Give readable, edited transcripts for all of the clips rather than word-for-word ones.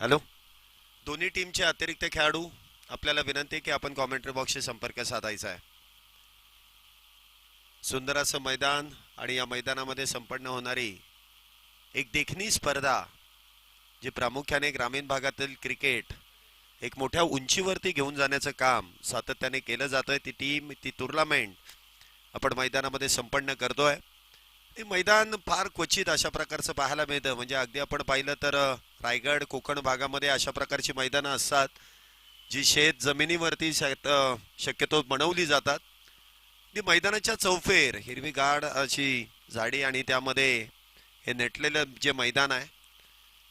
Hello. दोन्ही टीमचे अतिरिक्त खेळाडू आपल्याला विनंती आहे की आपण कॉमेंट्री बॉक्सशी संपर्क साधायचा आहे. सुंदर असं मैदान आणि या मैदानामध्ये संपन्न होणारी एक देखणी स्पर्धा जी प्रामुख्याने ग्रामीण भागातील क्रिकेट एक मोठ्या उंचीवरती घेऊन जाण्याचं काम सातत्याने केलं जातंय. ती टीम ती टुर्नामेंट आपण मैदानामध्ये संपन्न करतोय. हे मैदान फार क्वचित अशा प्रकारचं पाहायला मिळतं. म्हणजे अगदी आपण पाहिलं तर रायगड कोकण भागामध्ये अशा प्रकारची मैदानं असतात जी शेत जमिनीवरती शक्यतो बनवली जातात. ती मैदानाच्या चौफेर हिरवीगार अशी झाडी आणि त्यामध्ये हे नेटलेलं जे मैदान आहे.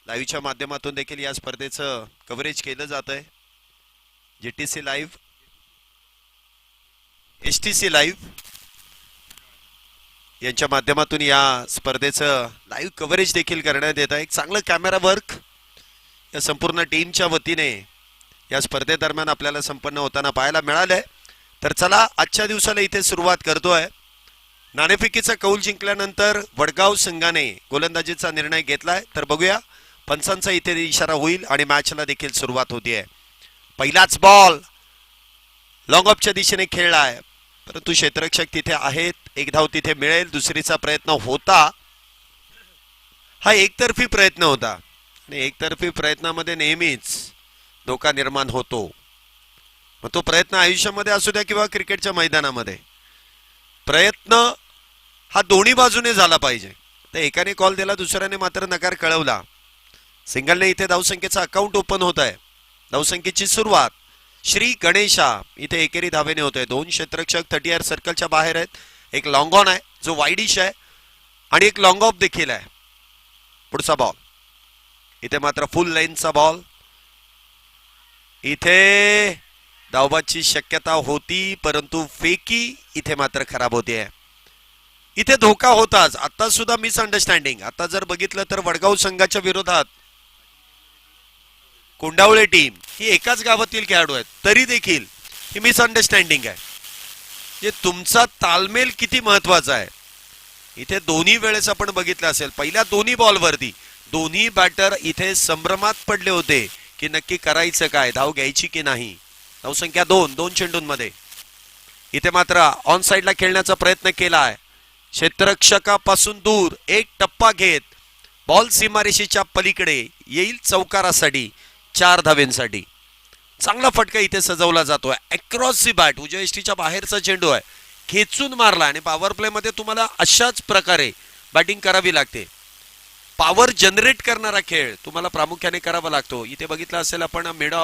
लाईव्हच्या माध्यमातून देखील या स्पर्धेचं कव्हरेज केलं जात आहे. जीटीसी लाईव्ह, एसटीसी लाईव्ह यांच्या माध्यमातून या स्पर्धेचं लाईव्ह कव्हरेज देखील करण्यात येत आहे. एक चांगलं कॅमेरा वर्क या संपूर्ण टीमच्या वतीने या स्पर्धेदरम्यान आपल्याला संपन्न होताना पाहायला मिळालंय. तर चला आजच्या दिवसाला इथे सुरुवात करतोय. नाणेफेकीचा कौल जिंकल्यानंतर वडगाव संघाने गोलंदाजीचा निर्णय घेतलाय. तर बघूया पंचांचा इथे इशारा होईल आणि मॅचला देखील सुरुवात होतीये. पहिलाच बॉल लॉंग ऑफच्या दिशेने खेळलाय परंतु क्षेत्ररक्षक तिथे आहेत. एक धाव तिथे मिळेल. दुसरीचा प्रयत्न होता. हा एकतर्फी प्रयत्न होता आणि एकतर्फी प्रयत्नामध्ये नेहमीच धोका निर्माण होतो. मग तो प्रयत्न आयुष्यामध्ये असू द्या किंवा क्रिकेटच्या मैदानामध्ये प्रयत्न हा दोन्ही बाजूने झाला पाहिजे. तर एकाने कॉल दिला दुसऱ्याने मात्र नकार कळवला. सिंगलने इथे धावसंख्येचा अकाउंट ओपन होत आहे. धावसंख्येची सुरुवात श्री गणेशा इथे एकेरी धावेने होतोय. दोन क्षेत्ररक्षक 30 सर्कलच्या बाहेर आहेत. एक लॉंग ऑन आहे जो वाईडिश आहे आणि एक लॉंग ऑफ देखील आहे. पुढचा बॉल इथे मात्र फुल लाईनचा बॉल. इथे धावबाची शक्यता होती परंतु फेकी इथे मात्र खराब होते. इथे धोका होताच. आता सुद्धा मिसअंडरस्टँडिंग. आता जर बघितलं तर वडगाव संघाच्या विरोधात कोंडावळे टीम ही एकाच गावातील खेळाडू आहेत तरी देखील ही मिसअंडरस्टँडिंग आहे. जे तुमचा तालमेल किती महत्वाचा आहे. इथे दोन्ही वेळेस आपण बघितलं असेल पहिल्या दोन्ही बॉलवरती दोन्ही बॅटर इथे संभ्रमात पडले होते की नक्की करायचं काय, धाव घ्यायची की नाही. धावसंख्या 2 चेंडूंमध्ये. इथे मात्र ऑन साइडला खेळण्याचा प्रयत्न केला आहे. क्षेत्ररक्षकापासून दूर एक टप्पा घेत बॉल सीमारेषेच्या पलीकडे येईल चौकारासाठी 4 धावेंसाठी. चांगला फटका इथे सजवला जातोय. अक्रॉस दी बॅट उजव्या यष्टीच्या बाहेरचा चेंडू आहे. खेचून मारला आणि पॉवर प्ले मध्ये तुम्हाला अशाच प्रकारे बॅटिंग करावी लागते. पॉवर जनरेट करणारा खेळ तुम्हाला प्रामुख्याने करावा लागतो. इथे बघितलं असेल आपण मिड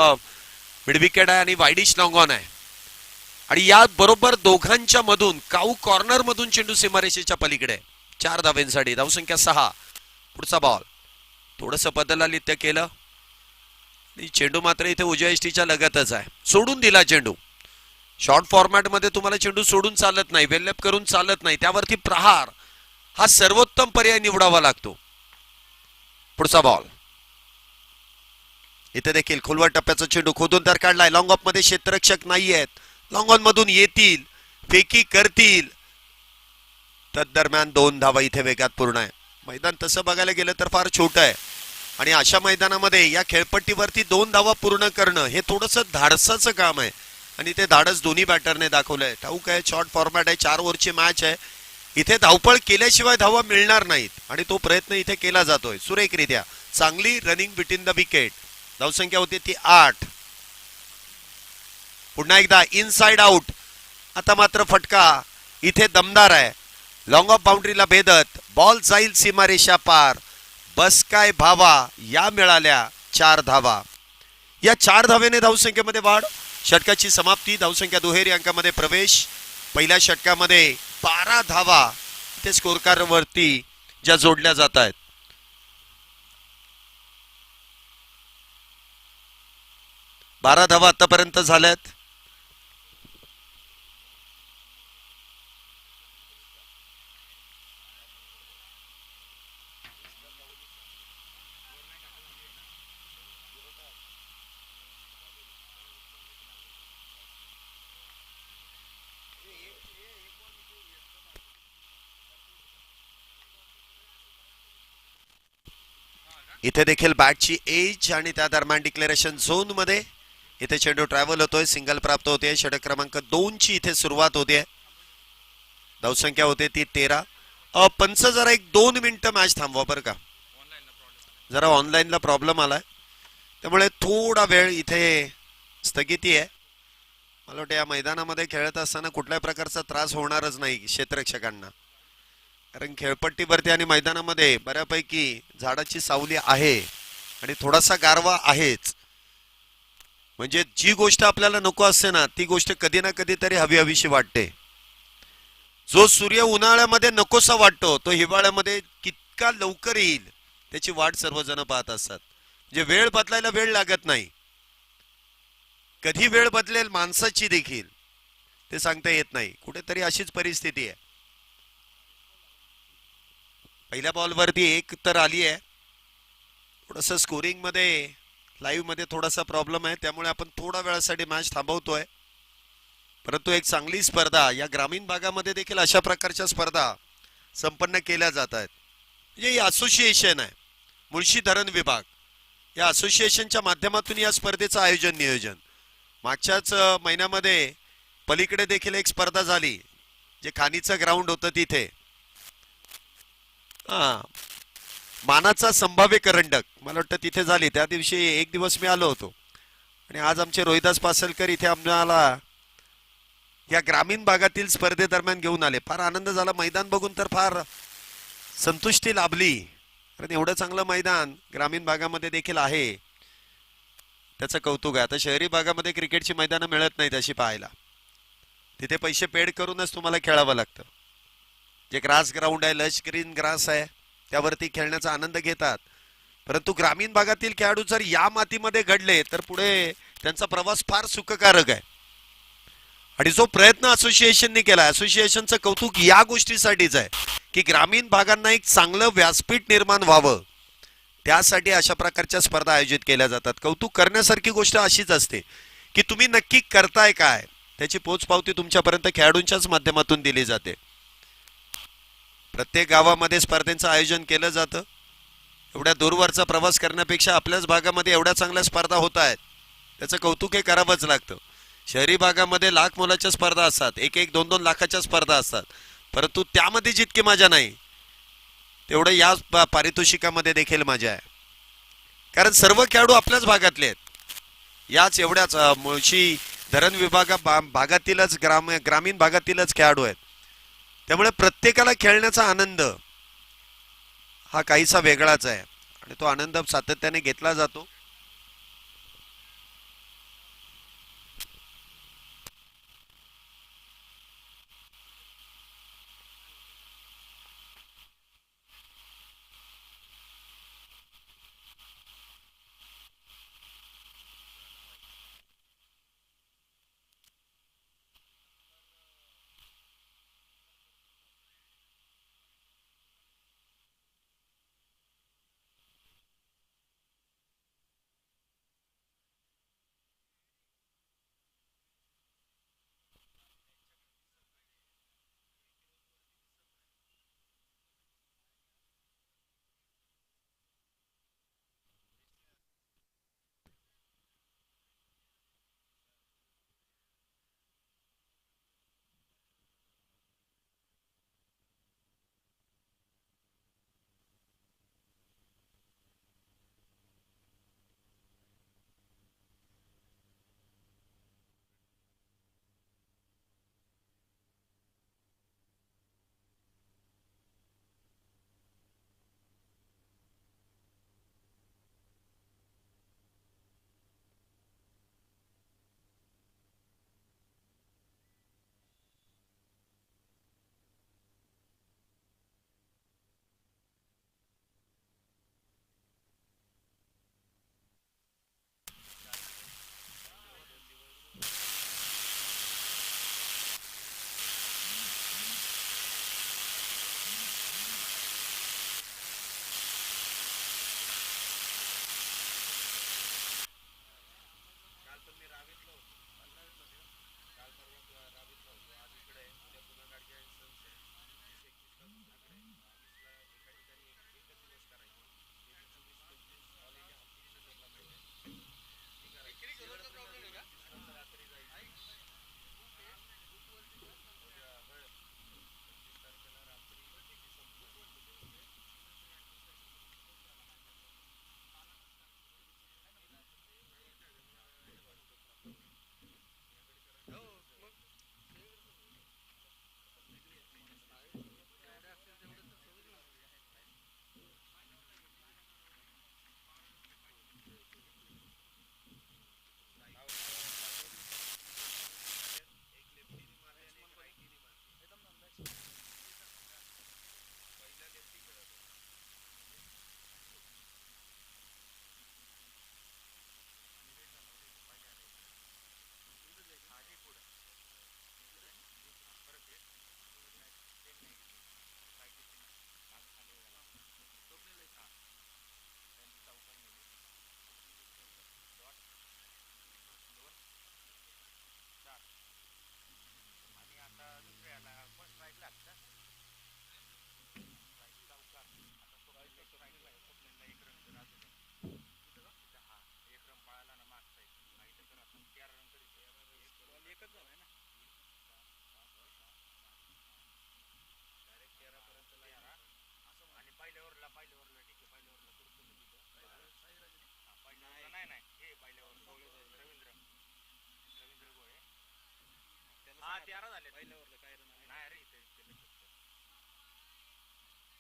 विकेट आहे आणि वाईडिश लॉंग ऑन आहे आणि या बरोबर दोघांच्या मधून काऊ कॉर्नर मधून चेंडू सीमारेषेच्या पलीकडे 4 धावेंसाठी. धावसंख्या 6. पुढचा बॉल थोडस बदलालित्य केलं. चेंडू मात्र इथे उजव्या यष्टीच्या लगतच आहे. सोडून दिला चेंडू. शॉर्ट फॉर्मॅट मध्ये तुम्हाला चेंडू सोडून चालत नाही, वेलअप करून चालत नाही. त्यावरती प्रहार हा सर्वोत्तम पर्याय निवडावा लागतो. पुढचा बॉल इथे देखील खोलवर टप्प्याचा चेंडू खोदून तर काढलाय. लॉंग ऑफ मध्ये क्षेत्ररक्षक नाही आहेत. लॉंग ऑन मधून येतील, फेकी करतील. तदरम्यान 2 धावा इथे वेगात पूर्ण आहे. मैदान तसं बघायला गेलं तर फार छोटं आहे आणि अशा मैदानामध्ये या खेळपट्टीवरती 2 धावा पूर्ण करणं हे थोडंसं धाडसाचं काम आहे आणि ते धाडस दोन्ही बॅटरने दाखवलंय. ठाऊक आहे शॉर्ट फॉर्मॅट आहे, 4 ओव्हरची मॅच आहे. इथे धावपळ केल्याशिवाय धावा मिळणार नाहीत आणि तो प्रयत्न इथे केला जातोय सुरेखरित्या. चांगली रनिंग बिटवीन द विकेट. धावसंख्या होती ती 8. पुन्हा एकदा इनसाइड आउट. आता मात्र फटका इथे दमदार आहे. लॉंग ऑफ बाउंड्रीला भेदत बॉल जाईल सीमारेषा पार. बस काय भावा या मिळाल्या 4 धावा. या 4 धावेने धावसंख्येमध्ये वाढ. षटकाची समाप्ती. धावसंख्या दुहेरी अंकामध्ये प्रवेश. पहिल्या षटकामध्ये 12 धावा इथे स्कोर कार्ड वरती ज्या जोडल्या जात आहेत. 12 धावा आतापर्यंत झाल्यात. इथे देखील बॅटची एज आणि त्या दरम्यान डिक्लेरेशन झोन मध्ये इथे चेंडू ट्रॅव्हल होतोय, सिंगल प्राप्त होते. षटक क्रमांक 2 ची इथे सुरुवात होते. धावसंख्या होते ती 13. पंच जरा 1-2 मिनिटं मॅच थांबवा बरं का, जरा ऑनलाईनला प्रॉब्लेम आलाय, त्यामुळे थोडा वेळ इथे स्थगिती आहे. मला वाटतं या मैदानामध्ये खेळत असताना कुठल्याही प्रकारचा त्रास होणारच नाही क्षेत्ररक्षकांना, कारण खेळपट्टीवरती आणि मैदानामध्ये बऱ्यापैकी झाडाची सावली आहे आणि थोडासा गारवा आहेच. म्हणजे जी गोष्ट आपल्याला नको असते ना, ती गोष्ट कधी ना कधी तरी हवी हवीशी वाटते. जो सूर्य उन्हाळ्यामध्ये नकोसा वाटतो तो हिवाळ्यामध्ये कितका लवकर येईल त्याची वाट सर्वजण पाहत असतात. म्हणजे वेळ बदलायला वेळ लागत नाही. कधी वेळ बदलेल माणसाची देखील ते सांगता येत नाही. कुठेतरी अशीच परिस्थिती आहे. पहिल्या बॉलवरती एक तर आली आहे. थोडंसं स्कोरिंग मध्ये लाईव्ह मध्ये थोडासा प्रॉब्लेम आहे, त्यामुळे आपण थोडा वेळासाठी मॅच थांबवतोय. परंतु एक चांगली स्पर्धा या ग्रामीण भागामध्ये देखील अशा प्रकारच्या स्पर्धा संपन्न केल्या जात आहेत. म्हणजे ही असोसिएशन आहे मुळशी धरण विभाग, या असोसिएशनच्या माध्यमातून या स्पर्धेचं आयोजन नियोजन. मागच्याच महिन्यामध्ये पलीकडे देखील एक स्पर्धा झाली, जे खाणीचं ग्राउंड होतं तिथे. हा, मानाचा संभाव्य करंडक मला वाटतं तिथे झाली. त्या दिवशी एक दिवस मी आलो होतो आणि आज आमचे रोहिदास पासलकर इथे आम्हाला या ग्रामीण भागातील स्पर्धेदरम्यान घेऊन आले. फार आनंद झाला. मैदान बघून तर फार संतुष्टी लाभली, कारण एवढं चांगलं मैदान ग्रामीण भागामध्ये देखील आहे, त्याचं कौतुक आहे. आता शहरी भागामध्ये क्रिकेटची मैदानं मिळत नाहीत अशी पाहायला. तिथे पैसे पेड करूनच तुम्हाला खेळावं लागतं. जे ग्रास ग्राउंड आहे, लश ग्रीन ग्रास आहे, त्यावरती खेळण्याचा आनंद घेतात. परंतु ग्रामीण भागातील खेळाडू जर या मातीमध्ये घडले तर पुढे त्यांचा प्रवास फार सुखकारक आहे. आणि जो प्रयत्न असोसिएशनने केला, असोसिएशनचं कौतुक या गोष्टीसाठीच आहे की ग्रामीण भागांना एक चांगलं व्यासपीठ निर्माण व्हावं, त्यासाठी अशा प्रकारच्या स्पर्धा आयोजित केल्या जातात. कौतुक करण्यासारखी गोष्ट अशीच असते की तुम्ही नक्की करताय काय, त्याची पोचपावती तुमच्यापर्यंत खेळाडूंच्याच माध्यमातून दिली जाते. प्रत्येक गावामध्ये स्पर्धेचं आयोजन केलं जातं. एवढ्या दूरवरचा प्रवास करण्यापेक्षा आपल्याच भागामध्ये एवढ्या चांगल्या स्पर्धा होत आहेत, त्याचं कौतुक हे करावंच लागतं. शहरी भागामध्ये लाख मोलाच्या स्पर्धा असतात, 1-1, 2-2 लाखाच्या स्पर्धा असतात, परंतु त्यामध्ये जितकी मजा नाही तेवढं या पारितोषिकामध्ये देखील मजा आहे. कारण सर्व खेळाडू आपल्याच भागातले आहेत, याच एवढ्याच मुळशी धरण भागातीलच ग्रामीण भागातीलच खेळाडू आहेत. त्यामुळे प्रत्येकाला खेळण्याचा आनंद हा काहीसा वेगळाच आहे आणि तो आनंद सातत्याने घेतला जातो.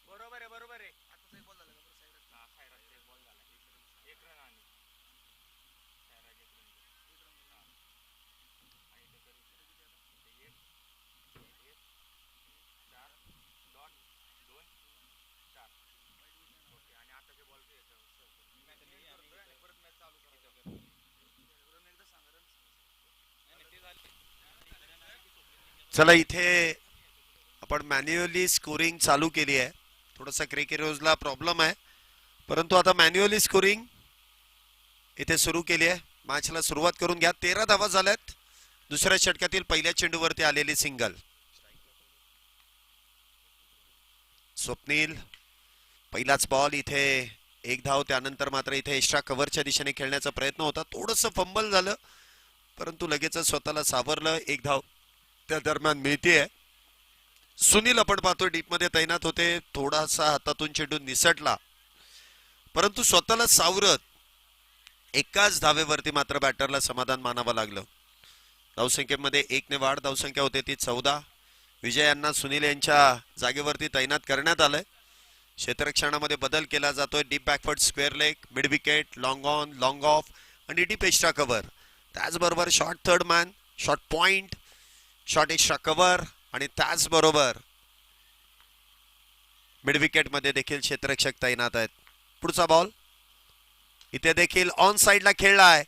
बरोबर आहे बरोबर आहे. चला इथे आपण मॅन्युअली स्कोरिंग चालू केली आहे. थोडासा क्रिकेटर्सला प्रॉब्लेम आहे, परंतु आता मॅन्युअली स्कोरिंग इथे सुरू केली आहे. मॅचला सुरुवात करून घ्या. 13 धावा झाल्यात. दुसऱ्या षटकातील पहिल्या चेंडूवरती आलेली सिंगल. स्वप्नील पहिलाच बॉल, इथे एक धाव. त्यानंतर मात्र इथे एक्स्ट्रा कव्हरच्या दिशेने खेळण्याचा प्रयत्न होता. थोडंसं फंबल झालं, परंतु लगेचच स्वतःला सावरलं. एक धाव त्या दरम्यान मिळतेय. सुनील आपण पाहतोय डीप मध्ये तैनात होते. थोडासा हातातून चेंडू निसटला, परंतु स्वतःला सावरत एकाच धावेवरती मात्र बॅटरला समाधान मानावं लागलं. धावसंख्येमध्ये 1 ने वाढ. धावसंख्या होते ती 14. विजय यांना सुनील यांच्या जागेवरती तैनात करण्यात आलंय. क्षेत्ररक्षणामध्ये बदल केला जातोय. Deep backward square leg, mid wicket, long on, long of आणि डीप एक्स्ट्रा कव्हर. त्याचबरोबर short third man, short point, short extra cover आणि त्याचबरोबर मिड विकेट मध्ये देखील क्षेत्ररक्षक तैनात आहेत. पुढचा बॉल इथे देखील ऑन साइडला खेळलाय.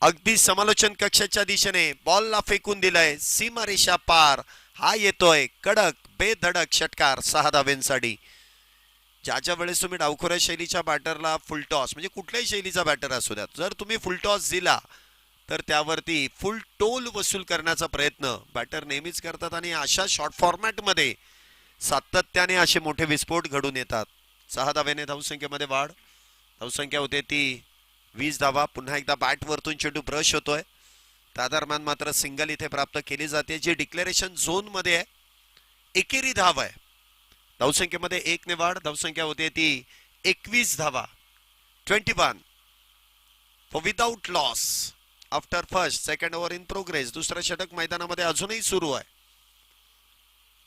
अगदी समालोचन कक्षाच्या दिशेने बॉलला फेकून दिलाय. सीमारेषा पार. हा येतोय कडक बेधडक षटकार 6 धावेंसाठी. ज्याच्या वेळेस तुम्ही डावखोऱ्या शैलीच्या बॅटरला फुल टॉस, म्हणजे कुठल्याही शैलीचा बॅटर असू द्या, जर तुम्ही फुल टॉस दिला तर त्यावरती फुल टोल वसूल करण्याचा प्रयत्न बॅटर नेहमीच करतात आणि अशा शॉर्ट फॉर्मॅटमध्ये सातत्याने असे मोठे विस्फोट घडून येतात. 6 धावेने धावसंख्येमध्ये वाढ. धावसंख्या होते ती 20 धावा. पुन्हा एकदा बॅट वरतून चेंडू ब्रश होतोय. त्या दरम्यान मात्र सिंगल इथे प्राप्त केली जाते, जी डिक्लेरेशन झोन मध्ये आहे. एकेरी धाव आहे. धावसंख्येमध्ये 1 ने वाढ. धावसंख्या होते ती 21 धावा. 21 for without loss after first second over in progress. दुसरं षटक मैदानामध्ये अजूनही सुरू आहे.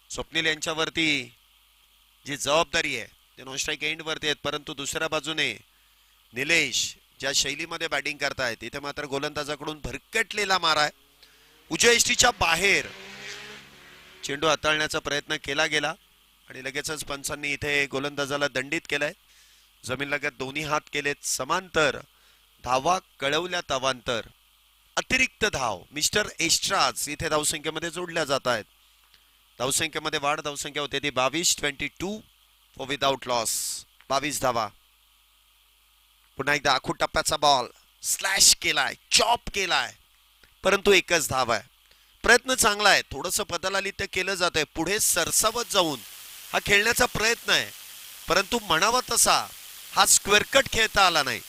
स्वप्नील यांच्यावरती जी जबाबदारी आहे ते नॉन स्ट्राईक एंड वरती आहेत, परंतु दुसऱ्या बाजूने निलेश ज्या शैलीमध्ये बॅटिंग करतायत, इथे मात्र गोलंदाजाकडून भरकटलेला मारा आहे. उजव्या यष्टीच्या बाहेर चेंडू हाताळण्याचा प्रयत्न केला गेला आणि लगेचच पंचांनी इथे गोलंदाजाला दंडित केलाय. जमीन लगत दोन्ही हात केलेत. समांतर धावा कळवल्या तावांतर. अतिरिक्त धाव मिस्टर एक्स्ट्राज इथे धावसंख्येमध्ये जोडल्या जात आहेत. धावसंख्येमध्ये वाढ. धावसंख्या होते ती 22. 22 फॉर विदाउट लॉस. 22 धावा. पुन्हा एकदा आखूड टप्प्याचा बॉल स्लॅश केलाय, चॉप केलाय, परंतु एकच धाव आहे. प्रयत्न चांगला आहे. थोडंसं पदालालित्य केलं जात आहे. पुढे सरसावत जाऊन हा खेळण्याचा प्रयत्न आहे, परंतु म्हणावा तसा हा स्क्वेअर कट खेळता आला नाही.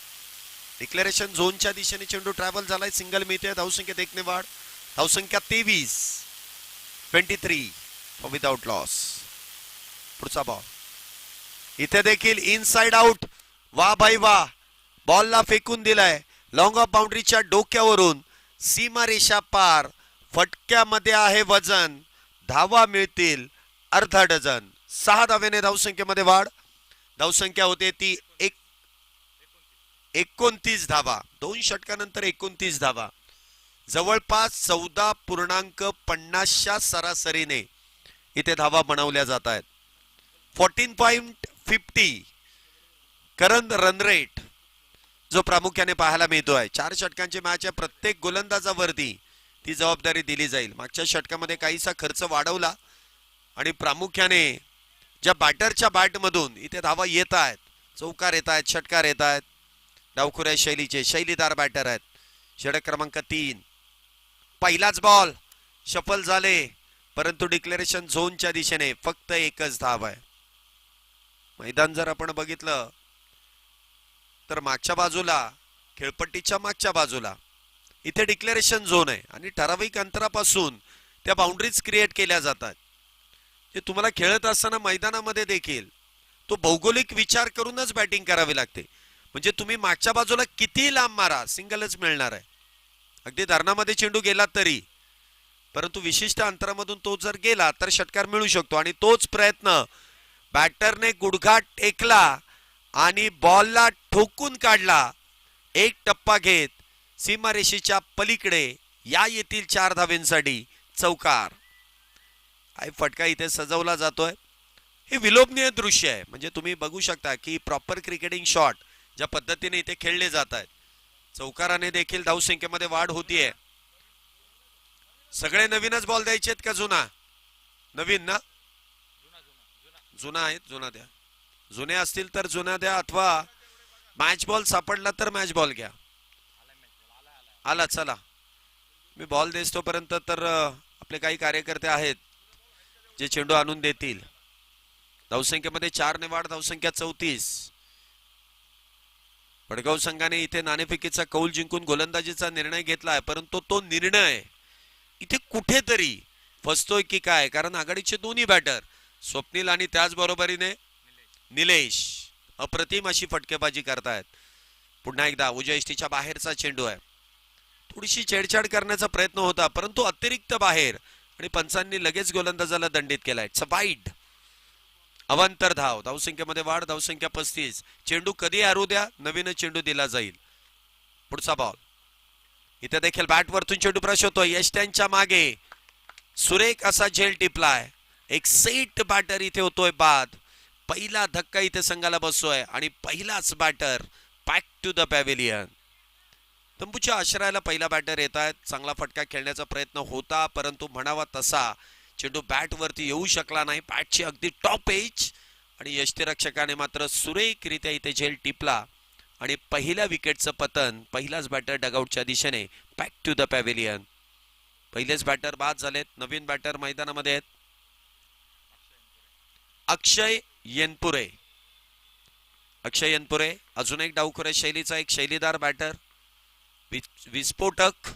डिक्लेरेशन झोनच्या दिशेने चेंडू ट्रॅव्हल झालाय. सिंगल मिळते. धावसंख्येत 1 ने वाढ. धावसंख्या 23. 23 फॉर विदाउट लॉस. पुढचा बॉल इथे देखील इनसाइड आउट. वा भाई वा. बॉलला फेकून दिलाय लॉंग ऑफ बाउंड्रीच्या डोक्यावरून. सीमारेषा पार. फटक्यामध्ये आहे वजन. धावा मिळतील अर्धा डझन. 6 धावेने धावसंख्येमध्ये वाढ. धावसंख्या होते ती 29 धावा. 2 षटकानंतर 29 धावा. जवळपास 14.50च्या सरासरीने इथे धावा बनवल्या जात आहेत. 14.50 करंट रन रेट जो प्रामुख्याने पाहायला मिळतोय. 4 षटकांची मॅच आहे. प्रत्येक गोलंदाजावरती ती जबाबदारी दिली जाईल. मागच्या षटकामध्ये काहीसा खर्च वाढवला आणि प्रामुख्याने ज्या बॅटरच्या बॅटमधून इथे धावा येत आहेत, चौकार येत आहेत, षटकार येत आहेत, डावखुऱ्या शैलीचे शैलीदार बॅटर आहेत. षटक क्रमांक 3. पहिलाच बॉल शफल झाले, परंतु डिक्लेरेशन झोनच्या दिशेने फक्त एकच धाव आहे. मैदान जर आपण बघितलं तर मागच्या बाजूला, खेळपट्टीच्या मागच्या बाजूला इथे डिक्लेरेशन झोन आहे आणि ठराविक अंतरापासून त्या बाउंड्रीज क्रिएट केल्या जातात. ते तुम्हाला खेळत असताना मैदानामध्ये देखील तो भौगोलिक विचार करूनच बॅटिंग करावी लागते. म्हणजे तुम्ही मागच्या बाजूला किती लांब मारा, सिंगलच मिळणार आहे. अगदी धरणामध्ये चेंडू गेला तरी, परंतु विशिष्ट अंतरामधून तो जर गेला तर षटकार मिळू शकतो. आणि तोच प्रयत्न बॅटरने गुडघा टेकला आणि बॉलला ठोकून काढला. एक टप्पा घेत सीमारेषेच्या पलीकडे या येथील 4 धावेंसाठी चौकार. काय फटका इथे सजवला जातोय. हे विलोभनीय दृश्य आहे. म्हणजे तुम्ही बघू शकता की प्रॉपर क्रिकेटिंग शॉट ज्या पद्धतीने इथे खेळले जात आहेत. चौकाराने देखील धावसंख्येमध्ये वाढ होतीये. सगळे नवीनच बॉल द्यायचेत का जुना? नवीन ना? जुना आहेत, जुना द्या. जुने असतील तर जुना द्या, अथवा मॅच बॉल सापडला तर मॅच बॉल घ्या. आला, चला मी बॉल देस तोपर्यंत तर आपले काही कार्यकर्ते आहेत जे चेंडू आणून देतील. धावसंख्येमध्ये 4 ने वाढ, धावसंख्या 34. वडगाव संघाने इथे नाणेफेकीचा कौल जिंकून गोलंदाजीचा निर्णय घेतलाय, परंतु तो निर्णय इथे कुठेतरी फसतोय की काय? कारण आघाडीचे दोन्ही बॅटर स्वप्नील आणि त्याचबरोबरीने निलेश अप्रतिम अशी फटकेबाजी करतायत. पुन्हा एकदा उजव्या यष्टीच्या बाहेरचा चेंडू आहे. थोडीशी छेडछाड करण्याचा प्रयत्न होता, परंतु अतिरिक्त बाहेर आणि पंचांनी लगेच गोलंदाजाला दंडित केलाय. It's a wide. अवांतर धाव, धावसंख्येमध्ये वाढ, धावसंख्या 35. चेंडू कधी हरवू द्या, नवीन चेंडू दिला जाईल. पुढचा बॉल. इथे देखील बॅट वरतून चेंडू प्रश होतोय. यष्ट्यांच्या मागे सुरेख असा झेल टिपलाय. एक सेट बॅटर इथे होतोय बाद. पहिला धक्का इथे संघाला बसतोय आणि पहिलाच batter back to the pavilion. तंबूच्या आश्रयाला पहिला बॅटर येत आहेत. चांगला फटका खेळण्याचा प्रयत्न होता, परंतु म्हणावा तसा चेंडू बॅट वरती येऊ शकला नाही. बॅटची अगदी टॉप एज आणि यष्टीरक्षकाने मात्र सुरेखरित्या इथे झेल टिपला आणि पहिल्या विकेटचं पतन. पहिलाच बॅटर डगआउटच्या दिशेने बॅक टू द पॅव्हिलियन. पहिलेच बॅटर बाद झालेत. नवीन बॅटर मैदानामध्ये आहेत. अक्षय येनपुरे. अक्षय येनपुरे अजून एक डावखुऱ्या शैलीचा एक शैलीदार बॅटर. विस्फोटक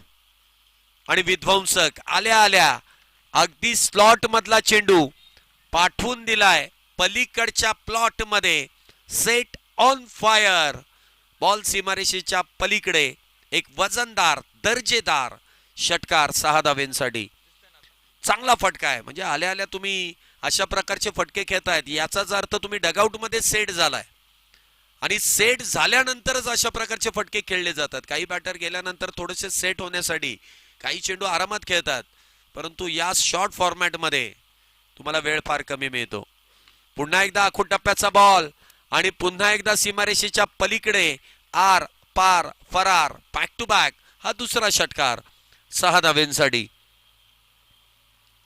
आणि विध्वंसक. आल्या आल्या अगदी स्लॉट मधला चेंडू पाठवून दिलाय पलीकडच्या प्लॉट मध्ये. Set on fire. बॉल सीमारेषेच्या पलीकडे एक वजनदार दर्जेदार षटकार 6 धावेंसाठी. चांगला फटका आहे. म्हणजे आल्या आल्या तुम्ही अशा प्रकारचे फटके खेळतायत, याचाच अर्थ तुम्ही डगआउट मध्ये सेट झालाय आणि सेट झाल्यानंतरच अशा प्रकारचे फटके खेळले जातात. काही बॅटर गेल्यानंतर थोडेसे सेट होण्यासाठी काही चेंडू आरामात खेळतात, परंतु या शॉर्ट फॉर्मॅट मध्ये तुम्हाला वेळ फार कमी मिळतो. पुन्हा एकदा आखूड टप्प्याचा बॉल आणि पुन्हा एकदा सीमारेषेच्या पलीकडे आर पार फरार. बॅक टू बॅक हा दुसरा षटकार 6 धावेंसाठी.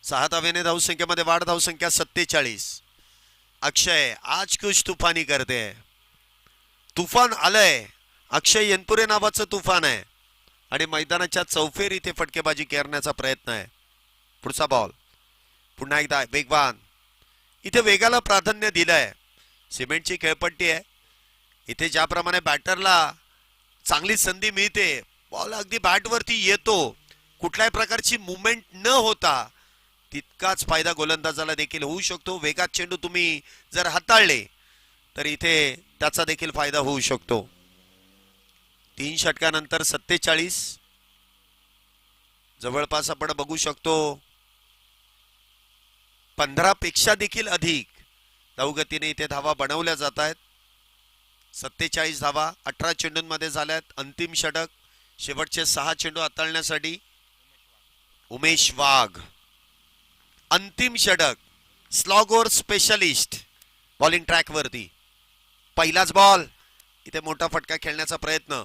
6 धावेने धावसंख्येमध्ये वाढ, धावसंख्या 47. अक्षय आज कुछ तुफानी करते. तुफान आलंय. अक्षय येनपुरे नावाचं तुफान आहे आणि मैदानाच्या चौफेर इथे फटकेबाजी करण्याचा प्रयत्न आहे. पुढचा बॉल. पुन्हा एकदा वेगवान. इथे वेगाला प्राधान्य दिलंय. सिमेंटची खेळपट्टी आहे. इथे ज्याप्रमाणे बॅटरला चांगली संधी मिळते, बॉल अगदी बॅटवरती येतो, कुठल्याही प्रकारची मुवमेंट न होता, तितकाच फायदा गोलंदाजाला देखील होऊ शकतो. वेगात चेंडू तुम्ही जर हाताळले तर इथे त्याचा देखील फायदा होऊ शकतो. 3 षटकानंतर 47. जवळपास आपण बघू शकतो 15 पेक्षा देखील अधिक धावगतीने इथे धावा बनवल्या जात आहेत. 47 धावा 18 चेंडूंमध्ये झाल्यात. अंतिम षटक, शेवटचे 6 चेंडू हाताळण्यासाठी उमेश वाघ. अंतिम षटक, स्लॉगोर स्पेशलिस्ट. बॉलिंग ट्रॅक वरती पहिलाच बॉल. इथे मोठा फटका खेळण्याचा प्रयत्न,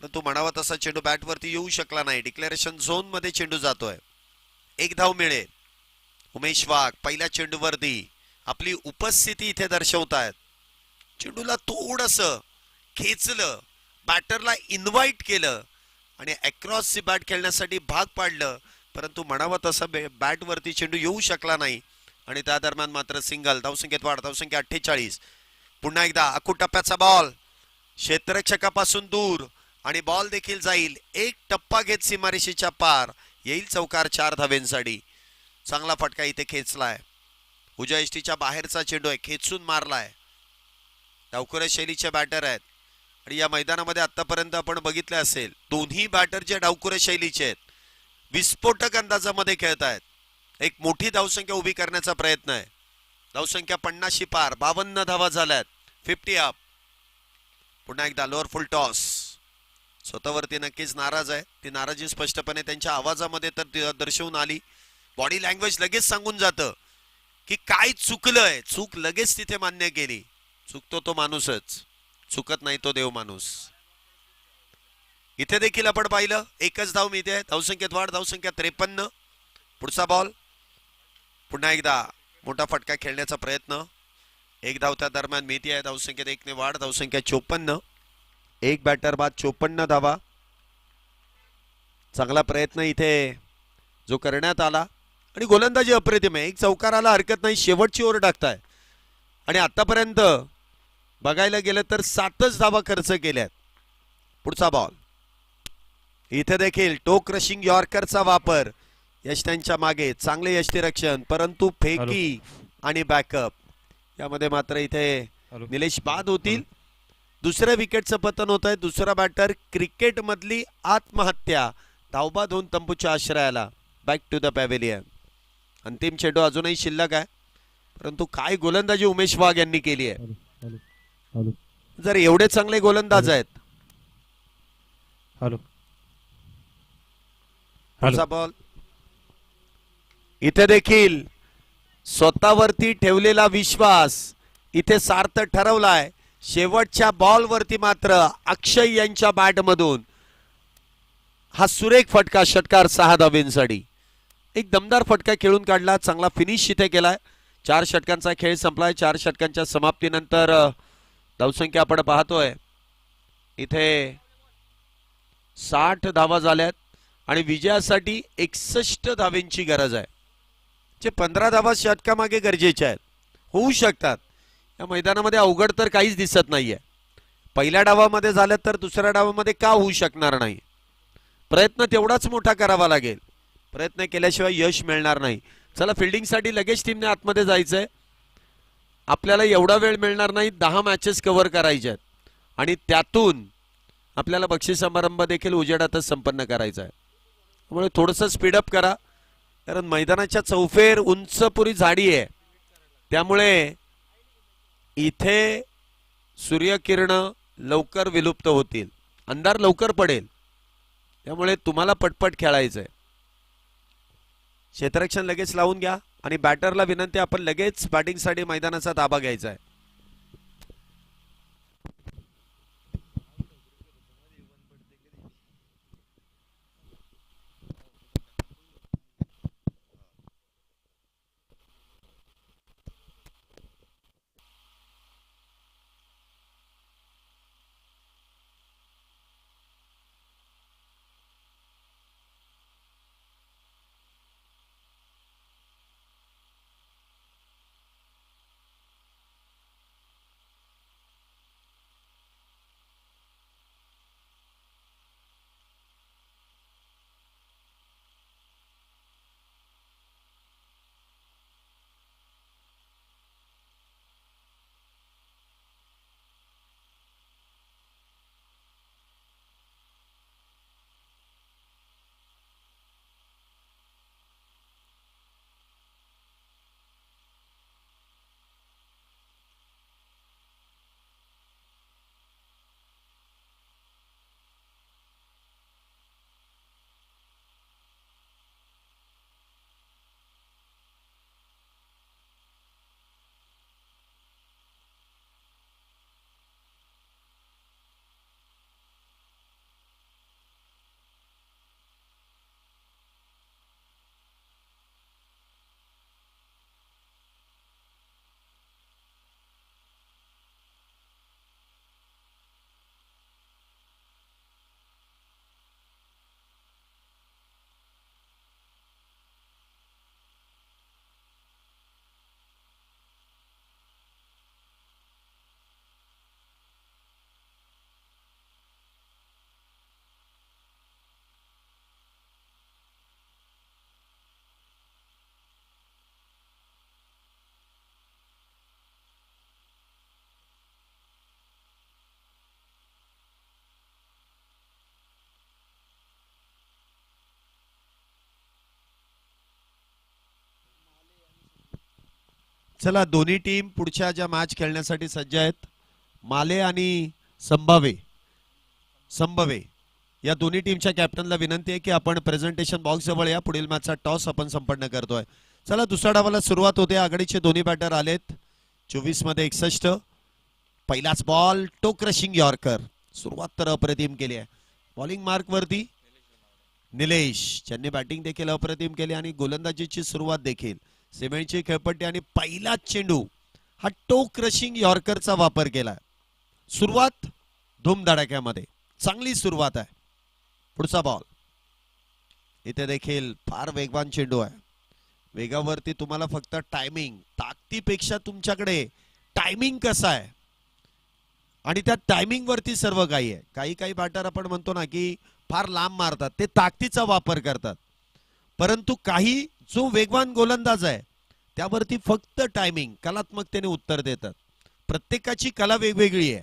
परंतु म्हणावा तसा चेंडू बॅट वरती येऊ शकला नाही. डिक्लेरेशन झोन मध्ये चेंडू जातोय. 1 धाव मिळेल. उमेश वाघ पहिल्या चेंडूवरती आपली उपस्थिती इथे दर्शवतायत. चेंडूला थोडस खेचलं, बॅटरला इन्व्हाइट केलं आणि अक्रॉस ची बॅट खेळण्यासाठी भाग पाडलं, परंतु म्हणावा तसा बॅट वरती चेंडू येऊ शकला नाही आणि त्या दरम्यान मात्र सिंगल. धावसंख्येत वाढ, धावसंख्या 48. पुन्हा एकदा आखूड टप्प्याचा बॉल क्षेत्ररक्षकापासून दूर आणि बॉल देखील जाईल. एक टप्पा घेत सीमारेषेच्या पार येईल चौकार 4 धावेंसाठी. चांगला फटका इथे खेचलाय. उजव्या यष्टीच्या बाहेरचा चेंडू आहे, खेचून मारलाय. डावखुऱ्या शैलीचे बॅटर आहेत आणि या मैदानामध्ये आतापर्यंत आपण बघितले असेल दोन्ही बॅटर जे डावखुऱ्या शैलीचे आहेत विस्फोटक अंदाजामध्ये खेळत आहेत. एक मोठी धावसंख्या उभी करण्याचा प्रयत्न आहे. धावसंख्या 50 पार, 52 धावा झाल्यात. 50 अप. पुन्हा एकदा लोअर फुल टॉस. स्वतःवरती नक्कीच नाराज आहे. ती नाराजी स्पष्टपणे त्यांच्या आवाजामध्ये तर दर्शवून आली. बॉडी लँग्वेज लगेच सांगून जातं की काय चुकलंय. चूक लगेच तिथे मान्य केली. चुकतो तो माणूसच, चुकत नाही तो देव माणूस. इथे देखील आपण पाहिलं एकच धाव मिळते. धावसंख्येत वाढ, धावसंख्या 53. पुढचा बॉल. पुन्हा एकदा मोठा फटका खेळण्याचा प्रयत्न. एक धाव त्या दरम्यान मिळते आहे. धावसंख्येत 1 ने वाढ, धावसंख्या 54. एक बॅटर बाद 54 धावा. चांगला प्रयत्न इथे जो करण्यात आला आणि गोलंदाजी अप्रतिम आहे. एक चौकाराला हरकत नाही. शेवटची ओव्हर टाकताय आणि आतापर्यंत बघायला गेलं तर 7च धावा खर्च केल्यात. पुढचा बॉल. इथे देखील टो क्रशिंग यॉर्करचा वापर. यष्टांच्या मागे चांगले यष्टीरक्षण, परंतु फेकी आणि बॅकअप यामध्ये मात्र इथे निलेश बाद होतील. दुसऱ्या विकेटचं पतन होत आहे. दुसरा बॅटर क्रिकेट मधली आत्महत्या. धावबाद होऊन तंबूच्या आश्रयाला. Back to the pavilion. अंतिम चेंडू अजूनही शिल्लक आहे, परंतु काय गोलंदाजी उमेश वाघ यांनी केली आहे. जर एवढे चांगले गोलंदाज आहेत. बॉल. इथे देखील स्वतःवरती ठेवलेला विश्वास इथे सार्थ ठरवलाय. शेवटच्या बॉलवरती मात्र अक्षय यांच्या बॅटमधून हा सुरेख फटका. षटकार 6 धावेंसाठी. एक दमदार फटका खेळून काढला. चांगला फिनिश इथे केलाय. 4 षटकांचा खेळ संपलाय. 4 षटकांच्या समाप्तीनंतर धावसंख्या आपण पाहतोय इथे 60 धावा झाल्यात आणि विजयासाठी 61 धावेंची गरज आहे. जे 15 धावा षटकामागे गरजेच्या आहेत. होऊ शकतात. या मैदानामध्ये अवघड तर काहीच दिसत नाहीये. पहिल्या डावामध्ये झालं तर दुसऱ्या डावामध्ये का होऊ शकणार नाही. प्रयत्न तेवढाच मोठा करावा लागेल. प्रयत्न केल्याशिवाय यश मिळणार नाही. चला, फिल्डिंगसाठी लगेच टीमने आतमध्ये जायचंय. आपल्याला एवढा वेळ मिळणार नाही. 10 मॅचेस कव्हर करायच्या आहेत आणि त्यातून आपल्याला बक्षीस समारंभ देखील उजेडातच संपन्न करायचा आहे. त्यामुळे थोडंसं स्पीडअप करा, कारण मैदानाच्या चौफेर उंच पुरी झाडी आहे. त्यामुळे इथे सूर्यकिरण लवकर विलुप्त होतील. अंधार लवकर पडेल. त्यामुळे तुम्हाला पटपट खेळायचंय. क्षेत्ररक्षण लगेच लावून घ्या आणि बॅटरला विनंती, आपण लगेच बॅटिंगसाठी मैदानाचा ताबा घ्यायचा आहे. चला दोन्ही टीम पुढच्या ज्या मॅच खेळण्यासाठी सज्ज आहेत. माले आणि संभावे संभवे या दोन्ही टीमच्या कॅप्टनला विनंती आहे की आपण प्रेझेंटेशन बॉक्स जवळ या. पुढील मॅचचा टॉस आपण संपन्न करतोय. चला दुसऱ्या डावाला सुरुवात होते. आघाडीचे दोन्ही बॅटर आलेत. 24 मध्ये 61. पहिलाच बॉल टो क्रशिंग यॉर्कर. सुरुवात तर अप्रतिम केली आहे. बॉलिंग मार्क वरती निलेश ज्यांनी बॅटिंग देखील अप्रतिम केली आणि गोलंदाजीची सुरुवात देखील. सिमेंटची खेळपट्टी आणि पहिलाच चेंडू हा टो क्रशिंग यॉर्करचा वापर केला. सुरुवात धूमधडाक्यामध्ये चांगली सुरुवात आहे. पुढचा बॉल इथे देखील फार वेगवान चेंडू आहे. वेगावरती तुम्हाला फक्त टायमिंग, ताकदीपेक्षा तुमच्याकडे टायमिंग कसं आहे आणि त्या टायमिंग वरती सर्व काही आहे. काही काही बॅटर आपण म्हणतो ना की फार लांब मारतात, ते ताकदीचा वापर करतात. परंतु काही जो वेगवान गोलंदाज आहे त्यावरती फक्त टायमिंग, कलात्मकतेने उत्तर देतात. प्रत्येकाची कला वेगवेगळी आहे.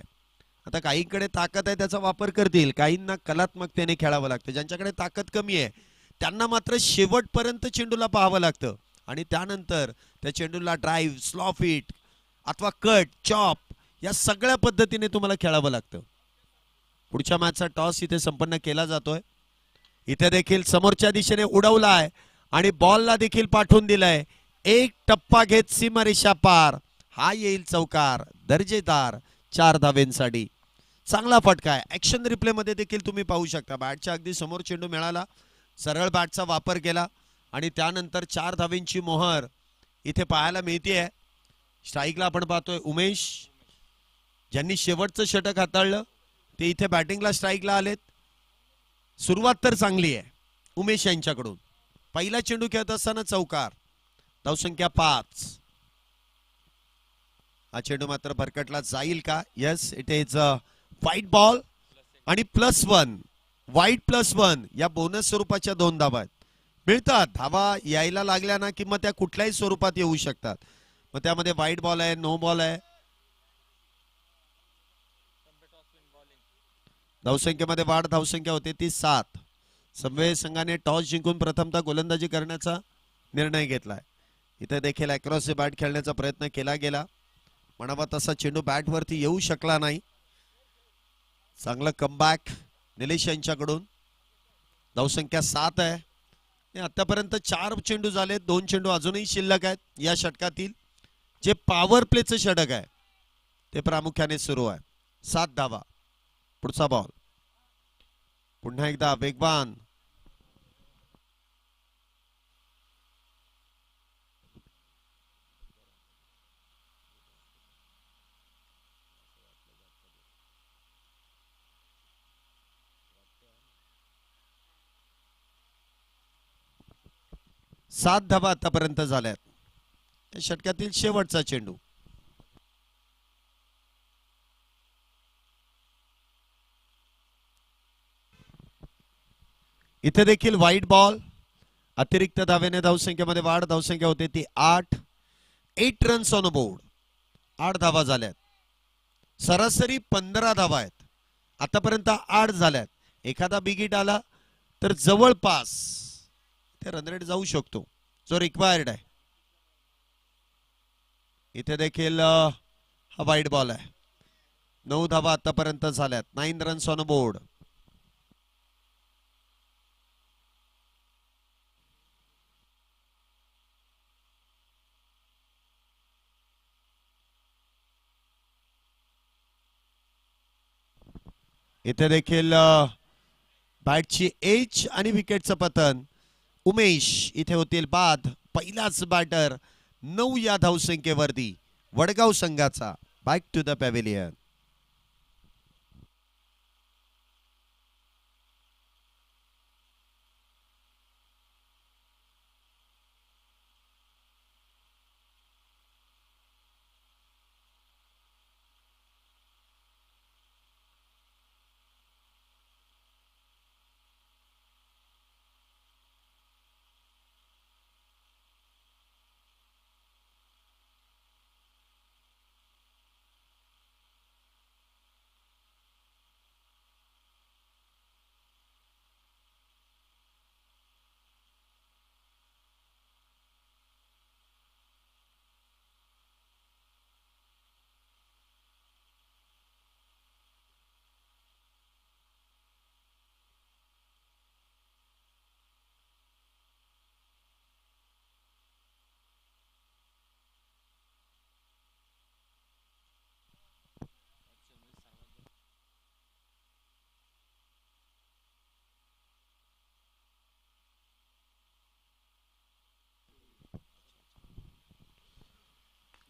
आता काहींकडे ताकद आहे त्याचा वापर करतील, काहींना कलात्मकतेने खेळावं लागतं. ज्यांच्याकडे ताकद कमी आहे त्यांना मात्र शेवटपर्यंत चेंडूला पाहावं लागतं आणि त्यानंतर त्या चेंडूला ड्राईव्ह, स्लॉ फिट अथवा कट, चॉप या सगळ्या पद्धतीने तुम्हाला खेळावं लागतं. पुढच्या मॅचचा टॉस इथे संपन्न केला जातोय. इथे देखील समोरच्या दिशेने उडवलाय आणि बॉलला देखील पाठवून दिलाय. एक टप्पा घेत सीमारेषा पार. हा येईल चौकार. दर्जेदार 4 धावेंसाठी चांगला फटका आहे. ऍक्शन रिप्ले मध्ये देखील तुम्ही पाहू शकता. बॅटच्या अगदी समोर चेंडू मिळाला, सरळ बॅटचा वापर केला आणि त्यानंतर 4 धावेंची मोहर इथे पाहायला मिळते. स्ट्राईकला आपण पाहतोय उमेश ज्यांनी शेवटचं षटक हाताळलं ते इथे बॅटिंगला स्ट्राईकला आलेत. सुरुवात तर चांगली आहे उमेश यांच्याकडून. पहिला चेंडू खेळत असताना चौकार. धावसंख्या 5. हा चेंडू मात्र भरकटला जाईल का? Yes, it is white ball आणि +1 वाईट +1 या बोनस स्वरूपाच्या 2 धावा आहेत. मिळतात धावा यायला लागल्या ना की मग त्या कुठल्याही स्वरूपात येऊ शकतात. मग त्यामध्ये व्हाईट बॉल आहे, नो बॉल आहे. धावसंख्येमध्ये वाढ. धावसंख्या होते ती 7. समवे संघाने टॉस जिंकून प्रथमतः गोलंदाजी करण्याचा निर्णय घेतलाय. इथे देखील अक्रॉस बॅट खेळण्याचा प्रयत्न केला गेला. म्हणावा तसा चेंडू बॅट वरती येऊ शकला नाही. चांगलं कमबॅक निलेश यांच्याकडून. धावसंख्या 7 आहे. आतापर्यंत 4 चेंडू झालेत. 2 चेंडू अजूनही शिल्लक आहेत. या षटकातील जे पॉवर प्लेचं षटक आहे ते प्रामुख्याने सुरू आहे. 7 धावा. पुढचा बॉल पुन्हा एकदा वेगवान. सात धावा आतापर्यंत झाल्यात. या षटकातील शेवटचा चेंडू. इथे देखील व्हाईट बॉल. अतिरिक्त धावेने धावसंख्येमध्ये वाढ. धावसंख्या होते ती 8. 8 रन्स ऑन बोर्ड. 8 धावा झाल्यात. सरासरी 15 धावा आहेत. आतापर्यंत 8 झाल्यात. एखादा बिग हिट आला तर जवळपास ते रन रेट जाऊ शकतो जो रिक्वायर्ड आहे. इथे देखील हा व्हाईट बॉल आहे. 9 धावा आतापर्यंत झाल्यात. 9 रन्स ऑन बोर्ड. इथे देखील बॅटची एज आणि विकेटचं पतन. उमेश इथे होतील बाद. पहिलाच बॅटर 9 या धावसंख्येवरती वडगाव संघाचा. Back to the pavilion.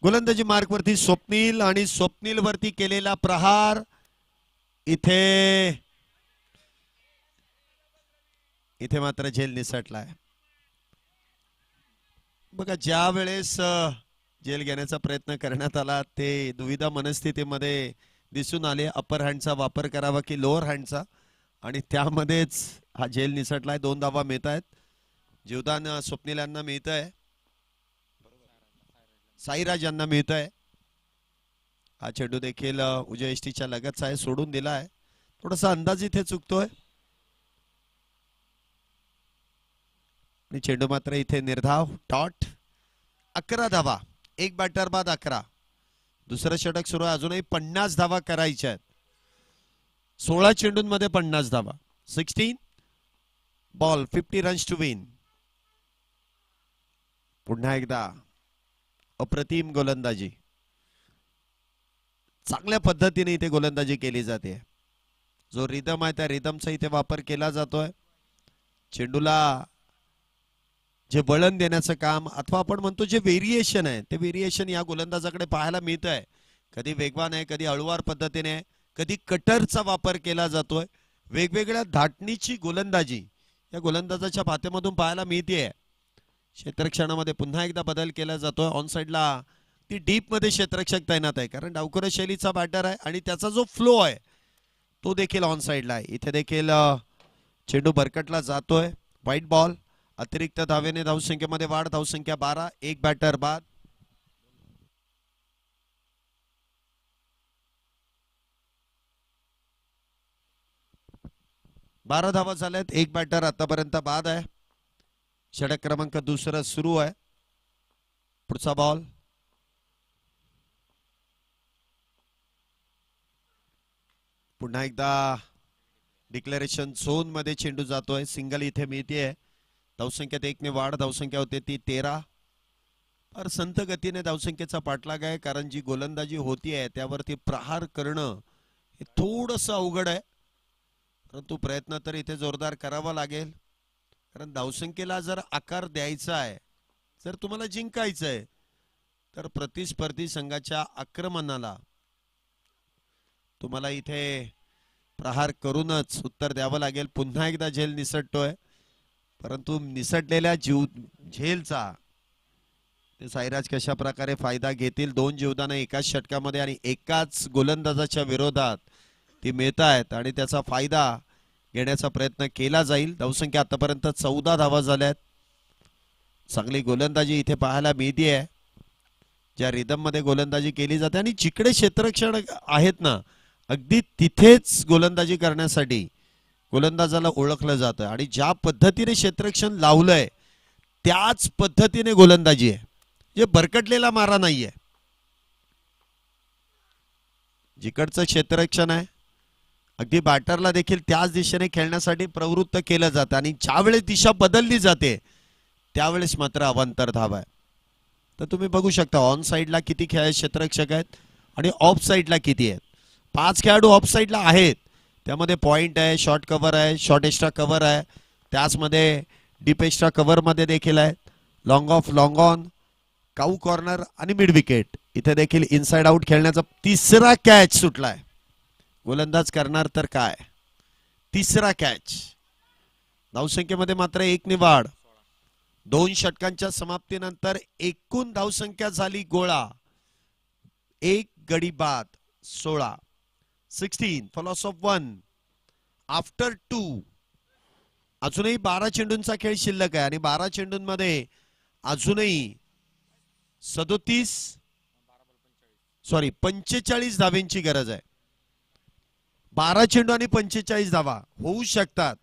गोलंदाजी मार्क वरती स्वप्नील आणि स्वप्नील वरती केलेला प्रहार इथे इथे मात्र झेल निसटलाय. बघा ज्या वेळेस झेल घेण्याचा प्रयत्न करण्यात आला ते दुविधा मनस्थितीमध्ये दिसून आले. अपर हँडचा वापर करावा की लोअर हँडचा, आणि त्यामध्येच हा झेल निसटलाय. 2 धावा मिळत आहेत. जीवदान स्वप्नील यांना मिळत आहे, साईराज यांना मिळत आहे. हा चेंडू देखील उजव्या यष्टीच्या लगतचा आहे, सोडून दिला आहे. थोडासा अंदाज इथे चुकतोय आणि चेंडू मात्र इथे निर्धाव डॉट. 11 धावा, एक बॅटर बाद 11. दुसरं षटक सुरू आहे. अजूनही 50 धावा करायच्या आहेत. 16 चेंडूंमध्ये 50 धावा. 16 बॉल, 50 रन्स टू विन. पुन्हा एकदा अप्रतिम गोलंदाजी, चांगल्या पद्धतीने इथे गोलंदाजी केली जाते. जो रिदम आहे त्या रिदमचा इथे वापर केला जातोय. चेंडूला जे वळण देण्याचं काम अथवा आपण म्हणतो जे व्हेरिएशन आहे ते व्हेरिएशन या गोलंदाजाकडे पाहायला मिळत आहे. कधी वेगवान आहे, कधी हळुवार पद्धतीने, कधी कटरचा वापर केला जातोय. वेगवेगळ्या धाटणीची गोलंदाजी या गोलंदाजाच्या भात्यामधून पाहायला मिळते. क्षेत्ररक्षणामध्ये पुन्हा एकदा बदल केला जातोय. ऑन साइडला ती डीप मध्ये क्षेत्ररक्षक तैनात आहे, कारण डावखुरा शैलीचा बॅटर आहे आणि त्याचा जो फ्लो आहे तो देखील ऑन साइडला आहे. इथे देखील चेंडू भरकटला जातोय. White ball. अतिरिक्त धावेने धावसंख्येमध्ये वाढ. धावसंख्या 12, एक बॅटर बाद. बारा धावा झाल्यात, एक बॅटर आतापर्यंत बाद आहे. षटक क्रमांक दुसरा सुरू आहे. पुढचा बॉल. पुन्हा एकदा डिक्लेरेशन झोन मध्ये चेंडू जातोय. सिंगल इथे मिळतेय. धावसंख्येत 1 ने वाढ. धावसंख्या होते ती 13. फार संत गतीने धावसंख्येचा पाठलाग आहे, कारण जी गोलंदाजी होतीये त्यावरती प्रहार करणं हे थोडंसं अवघड आहे. परंतु प्रयत्न तर इथे जोरदार करावा लागेल, कारण धावसंख्येला जर आकार द्यायचा आहे, जर तुम्हाला जिंकायचं आहे, तर प्रतिस्पर्धी संघाच्या आक्रमणाला तुम्हाला इथे प्रहार करूनच उत्तर द्यावं लागेल. पुन्हा एकदा झेल निसटतोय, परंतु निसटलेल्या झेलचा ते साईराज कशा प्रकारे फायदा घेतील. 2 जीवदानं एकाच षटकामध्ये आणि एकाच गोलंदाजाच्या विरोधात ती मिळत आहेत आणि त्याचा फायदा घेण्याचा प्रयत्न केला जाईल. धावसंख्या आतापर्यंत 14 धावा झाल्यात. चांगली गोलंदाजी इथे पाहायला मिळते आहे. ज्या रिदम मध्ये गोलंदाजी केली जाते आणि जिकडे क्षेत्ररक्षण आहेत ना, अगदी तिथेच गोलंदाजी करण्यासाठी गोलंदाजाला ओळखलं जातं आणि ज्या पद्धतीने क्षेत्ररक्षण लावलंय त्याच पद्धतीने गोलंदाजी आहे. जे भरकटलेला मारा नाहीये. जिकडचं क्षेत्ररक्षण आहे अगदी बॅटरला देखील त्याच दिशेने खेळण्यासाठी प्रवृत्त केलं जातं आणि ज्यावेळेस दिशा बदलली जाते त्यावेळेस मात्र अवांतर धाव आहे. तर तुम्ही बघू शकता ऑन साइडला किती क्षेत्ररक्षक आहेत आणि ऑफ साइडला किती आहेत. 5 खेळाडू ऑफ साइडला आहेत. त्यामध्ये पॉइंट आहे, शॉर्ट कव्हर आहे, शॉर्ट एक्स्ट्रा कव्हर आहे, त्याचमध्ये डीप एक्स्ट्रा कव्हर मध्ये देखील आहेत. Long of, long on, cow corner आणि मिड विकेट. इथे देखील इनसाइड आउट खेळण्याचा तिसरा कॅच सुटलाय. गोलंदाज करणार तर काय. तिसरा कॅच. धावसंख्येमध्ये मात्र 1 ने वाढ. 2 षटकांच्या समाप्तीनंतर एकूण धावसंख्या झाली गोळा. 1 गडी बाद. 16. 16 for loss of 1 आफ्टर 2. अजूनही 12 चेंडूंचा खेळ शिल्लक आहे आणि 12 चेंडूंमध्ये अजूनही 45 धावेंची गरज आहे. 12 चेंडू आणि 45 धावा होऊ शकतात.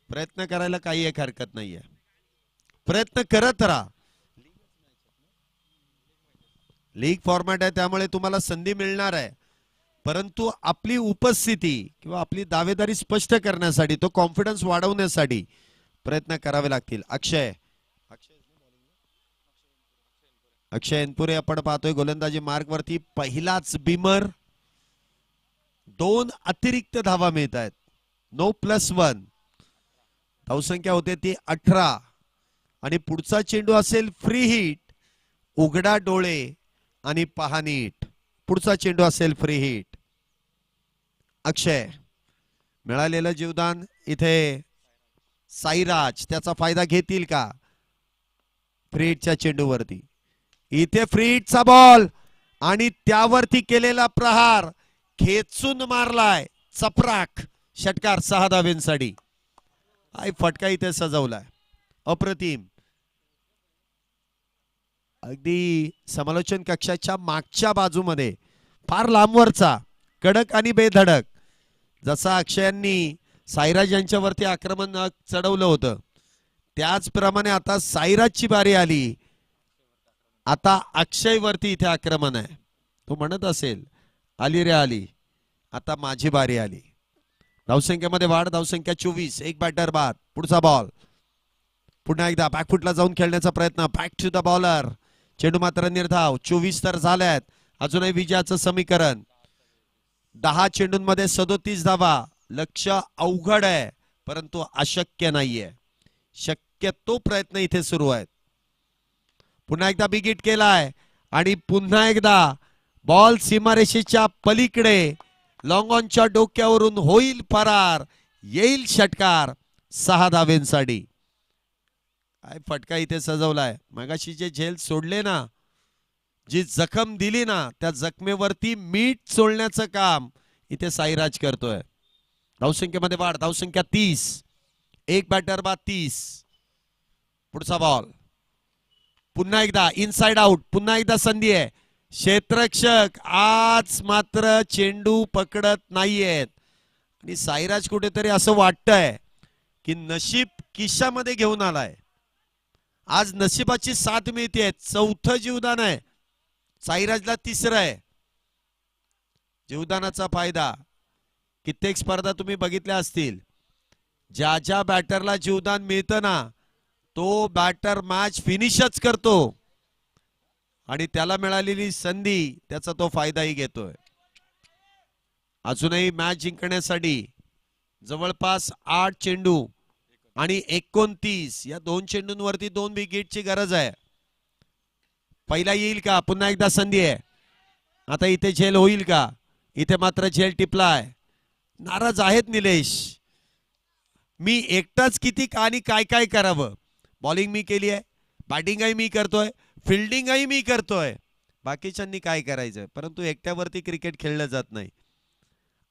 प्रयत्न करायला काही एक हरकत नाहीये. प्रयत्न करत राहा. लीग फॉर्मॅट आहे त्यामुळे तुम्हाला संधी मिळणार आहे, परंतु आपली उपस्थिती किंवा आपली दावेदारी स्पष्ट करण्यासाठी, तो कॉन्फिडन्स वाढवण्यासाठी प्रयत्न करावे लागतील. अक्षय एनपुरे आपण पाहतोय गोलंदाजी मार्ग वरती. पहिलाच बिमर. 2 अतिरिक्त धावा मिळत आहेत. नो +1. धावसंख्या होते ती 18 आणि पुढचा चेंडू असेल फ्री हिट. उघडा डोळे आणि पहा नीट, पुढचा चेंडू असेल फ्री हिट. अक्षय, मिळालेलं जीवदान इथे साईराज त्याचा फायदा घेतील का? फ्री हिटच्या चेंडूवरती इथे फ्री हिटचा बॉल आणि त्यावरती केलेला प्रहार खेचून मारलाय चपराक. षटकार 6 धावेंसाठी. आई फटका इथे सजवलाय अप्रतिम. अगदी समालोचन कक्षाच्या मागच्या बाजूमध्ये फार लांबवरचा कडक आणि बेधडक. जसा अक्षयांनी साईराज यांच्यावरती आक्रमण चढवलं होतं त्याचप्रमाणे आता साईराजची बारी आली. आता अक्षय वरती इथे आक्रमण आहे. तो म्हणत असेल आली रे आली, आता माझी बारी आली. धावसंख्येमध्ये वाढ, धावसंख्या 24. एक बॅटर बाद. पुढचा बॉल पुन्हा एकदा बॅकफुटला जाऊन खेळण्याचा प्रयत्न. Back to the bowler. चेंडू मात्र निर्धाव. 24 तर झाल्यात. अजूनही विजयाचं समीकरण. 10 चेंडूंमध्ये 37 धावा. लक्ष्य अवघड आहे परंतु अशक्य नाहीये. शक्य तो प्रयत्न इथे सुरू आहे. पुन्हा एकदा बिग हिट केलाय आणि पुन्हा एकदा बॉल सीमारेषेच्या पलीकडे लॉंग ऑनच्या डोक्यावरून होईल फरार. येईल षटकार 6 धावेंसाठी. काय फटका इथे सजवलाय. मगाशी जे झेल सोडले ना, जी जखम दिली ना, त्या जखमेवरती मीठ चोळण्याचं काम इथे साईराज करतोय. धावसंख्येमध्ये वाढ, धावसंख्या 30. एक बॅटर बाद 30. पुढचा बॉल पुन्हा एकदा इनसाइड आउट. पुन्हा एकदा संधी आहे. क्षेत्ररक्षक आज मात्र चेंडू पकडत नाहीयेत आणि साईराज कुठेतरी असं वाटतंय की नशीब किशामध्ये घेऊन आलाय. आज नशिबाची साथ मिळते. 4थं जीवदान आहे साईराजला, 3रं आहे. जीवदानाचा फायदा कित्येक स्पर्धा तुम्ही बघितल्या असतील. ज्या ज्या बॅटरला जीवदान मिळतं ना, तो बॅटर मॅच फिनिशच करतो आणि त्याला मिळालेली संधी त्याचा तो फायदाही घेतोय. अजूनही मॅच जिंकण्यासाठी जवळपास 8 चेंडू आणि 29 या 2 चेंडूंवरती 2 बिग हिटची गरज आहे. पहिला येईल का? पुन्हा एकदा संधी आहे. आता इथे झेल होईल का? इथे मात्र झेल टिपलाय. नाराज आहेत निलेश. मी एकटाच किती आणि काय काय करावं. बॉलिंग मी केली आहे, बॅटिंगही मी करतोय, फिल्डिंगही मी करतोय. बाकीच्यांनी काय करायचं. परंतु एकट्यावरती क्रिकेट खेळलं जात नाही.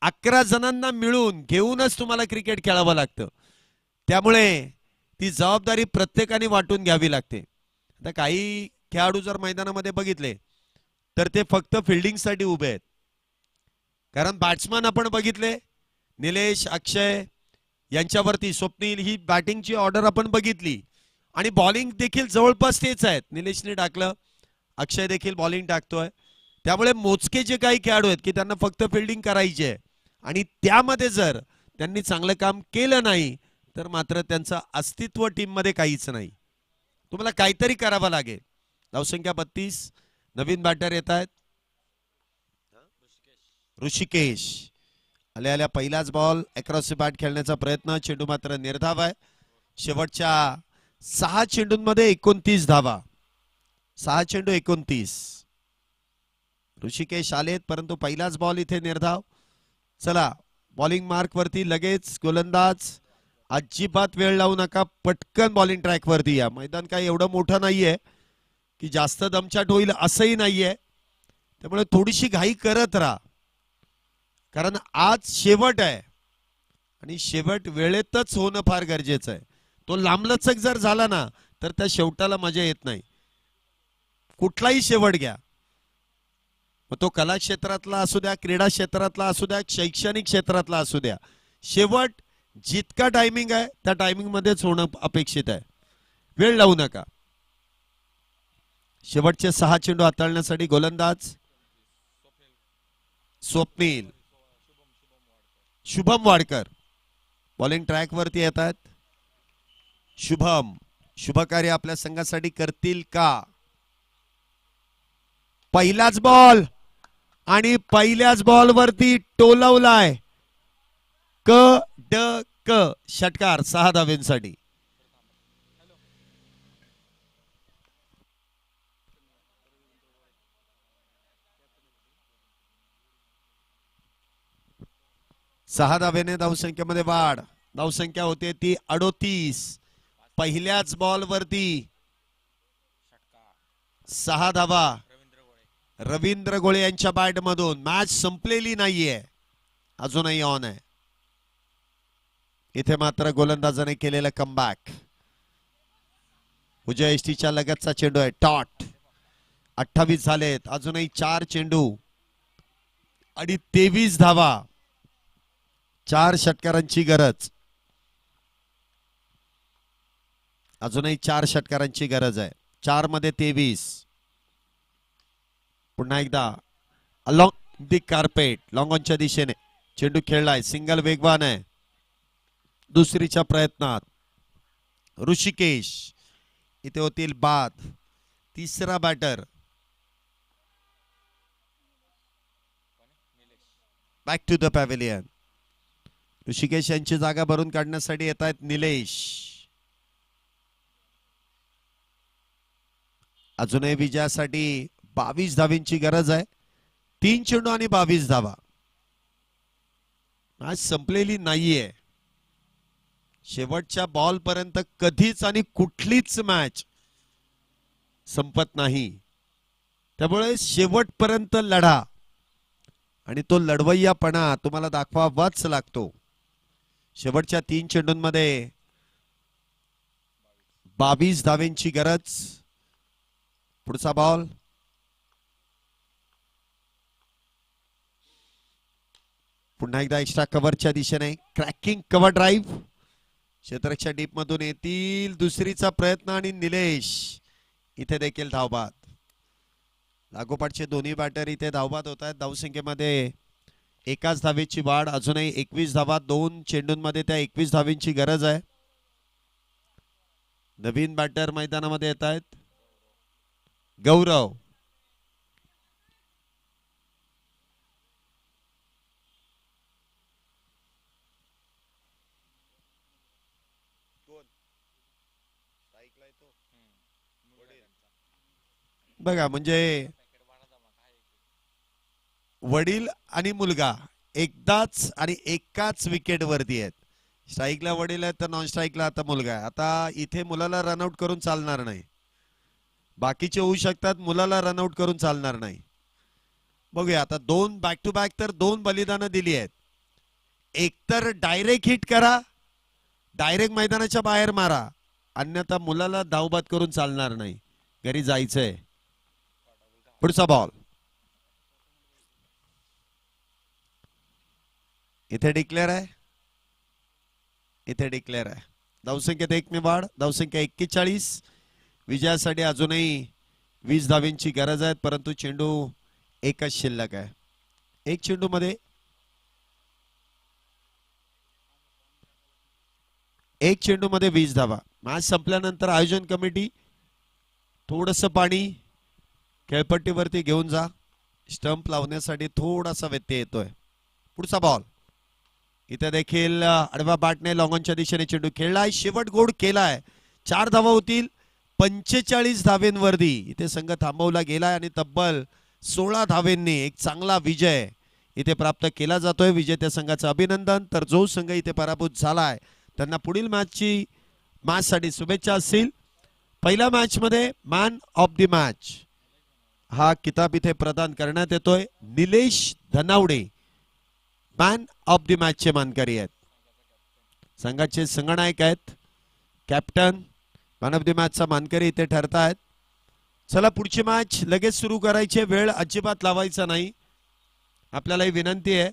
11 जणांना मिळून घेऊनच तुम्हाला क्रिकेट खेळावं लागतं. त्यामुळे ती जबाबदारी प्रत्येकाने वाटून घ्यावी लागते. आता काही खेळाडू जर मैदानामध्ये बघितले तर ते फक्त फिल्डिंगसाठी उभे आहेत. कारण बॅट्समन आपण बघितले निलेश, अक्षय यांच्यावरती स्वप्नील ही बॅटिंगची ऑर्डर आपण बघितली आणि बॉलिंग देखील जवळपास तेच आहेत. निलेशने टाकलं, अक्षय देखील बॉलिंग टाकतोय. त्यामुळे मोजके जे काही खेळाडू आहेत की त्यांना फक्त फिल्डिंग करायची आहे आणि त्यामध्ये जर त्यांनी चांगलं काम केलं नाही तर मात्र त्यांचं अस्तित्व टीम मध्ये काहीच नाही. तुम्हाला काहीतरी करावं लागेल. धावसंख्या 32. नवीन बॅटर येत आहेत. ऋषिकेश आल्या आल्या पहिलाच बॉल अक्रॉस बॅट खेळण्याचा प्रयत्न. चेंडू मात्र निर्धाव आहे. शेवटच्या 6 चेंडूंमध्ये 29 धावा. 6 चेंडू 29. ऋषिकेश आलेत परंतु पहिलाच बॉल इथे निर्धाव. चला बॉलिंग मार्क वरती लगेच गोलंदाज. अजिबात वेळ लावू नका, पटकन बॉलिंग ट्रॅक वरती या. मैदान काही एवढं मोठं नाहीये की जास्त दमछाट होईल असंही नाहीये. त्यामुळे थोडीशी घाई करत राहा कारण आज शेवट आहे आणि शेवट वेळेतच होणं फार गरजेचं आहे. तो लांबलचक जर झाला ना तर त्या शेवटाला मजा येत नाही. कुठलाही शेवट घ्या, मग तो कला क्षेत्रातला असू द्या, क्रीडा क्षेत्रातला असू द्या, शैक्षणिक क्षेत्रातला असू द्या, शेवट जितका टायमिंग आहे त्या टायमिंग मध्येच होणं अपेक्षित आहे. वेळ लावू नका. शेवटचे 6 चेंडू हाताळण्यासाठी गोलंदाज स्वप्नील, शुभम वाडकर बॉलिंग ट्रॅक वरती येतात. शुभम शुभकार्य आपल्या संघासाठी करतील का? पहिलाच बॉल आणि पहिल्याच बॉल वरती टोलवलाय. क ड क. षटकार 6 धावेंसाठी. 6 धावेने धावसंख्येमध्ये वाढ. धावसंख्या होते ती 38. पहिल्याच बॉल वरती 6 धावा रवींद्र गोळे यांच्या बॅट मधून. मॅच संपलेली नाहीये, अजूनही ऑन आहे. इथे मात्र गोलंदाजाने केलेला कमबॅक. उजव्या एसटीच्या लगतचा चेंडू आहे. टॉट. 28 झालेत, अजूनही 4 चेंडू आणि 23 धावा. 4 षटकारांची गरज, अजूनही 4 षटकारांची गरज आहे. 4 मध्ये 23. पुन्हा एकदा अलॉंग दी कार्पेट, लॉंग ऑनच्या दिशेने चेंडू खेळलाय. सिंगल वेगवान आहे. दुसरीच्या प्रयत्नात ऋषिकेश. इथे होतील बाद. तिसरा batter back to the pavilion. Rishikesh यांची जागा भरून काढण्यासाठी येत आहेत निलेश. अजूनही विजयासाठी 22 धावींची गरज आहे. 3 चेंडू आणि 22 धावा. आज संपलेली नाहीये. शेवटच्या बॉल पर्यंत कधीच आणि कुठलीच मॅच संपत नाही. त्यामुळे शेवटपर्यंत लढा आणि तो लढवय्यापणा तुम्हाला दाखवावाच लागतो. शेवटच्या 3 चेंडूंमध्ये 22 धावेंची गरज. पुढचा बॉल पुन्हा एकदा एक्स्ट्रा कव्हरच्या दिशेने. Cracking cover drive. क्षेत्ररक्षक डीप मधून येतील. दुसरीचा प्रयत्न आणि निलेश इथे देखील धावबाद. लागोपाठचे दोन्ही बॅटर इथे धावबाद होत आहेत. धावसंख्येमध्ये 1 धावेची वाढ. अजूनही 21 धावा. 2 चेंडूंमध्ये त्या 21 धावेंची गरज आहे. नवीन बॅटर मैदानामध्ये येत आहेत. गौरव. बघा म्हणजे वडील आणि मुलगा एकदाच आणि एकाच विकेट वरती आहेत. स्ट्राईकला वडील आहेत तर नॉन स्ट्राईकला आता मुलगा आहे. आता इथे मुलाला रनआउट करून चालणार नाही. बाकीचे होऊ शकतात, मुलाला रनआउट करून चालणार नाही. बघूया आता 2 बॅक टू बॅक तर 2 बलिदानं दिली आहेत. एकतर डायरेक्ट हिट करा, डायरेक्ट मैदानाच्या बाहेर मारा, अन्यथा मुलाला धावबाद करून चालणार नाही. घरी जायचंय. पुढचा बॉल इथे डिक्लेअर आहे. इथे डिक्लेअर आहे. धावसंख्येत 1 ने वाढ. धावसंख्या 41. विजयासाठी अजूनही 20 धावेंची गरज आहे, परंतु चेंडू एकच शिल्लक आहे. 1 चेंडू मध्ये 20 धावा. मॅच संपल्यानंतर आयोजन कमिटी थोडंसं पाणी खेळपट्टीवरती घेऊन जा. स्टंप लावण्यासाठी थोडासा व्यत्यय येतोय. पुढचा बॉल इथे देखील आडवा बॅटने लॉंगॉनच्या दिशेने चेंडू खेळलाय. शेवट गोड केलाय. 4 धावा होतील 45 धावेंवरती. इथे संघ थांबवला गेलाय आणि तब्बल 16 धावेंनी एक चांगला विजय इथे प्राप्त केला जातोय. विजेत्या संघाचं अभिनंदन. तर जो संघ इथे पराभूत झालाय त्यांना पुढील मॅचसाठी शुभेच्छा असतील. पहिल्या मॅच मध्ये मॅन ऑफ द मॅच हा किताब इथे प्रदान करण्यात येतोय. Nilesh Dhanawade man of the match चे मानकरी आहेत. संघाचे संघनायक आहेत. Captain man of the match चा मानकरी इथे ठरतायत. चला पुढची मॅच लगेच सुरू करायची. वेळ अजिबात लावायचा नाही. आपल्याला ही विनंती आहे.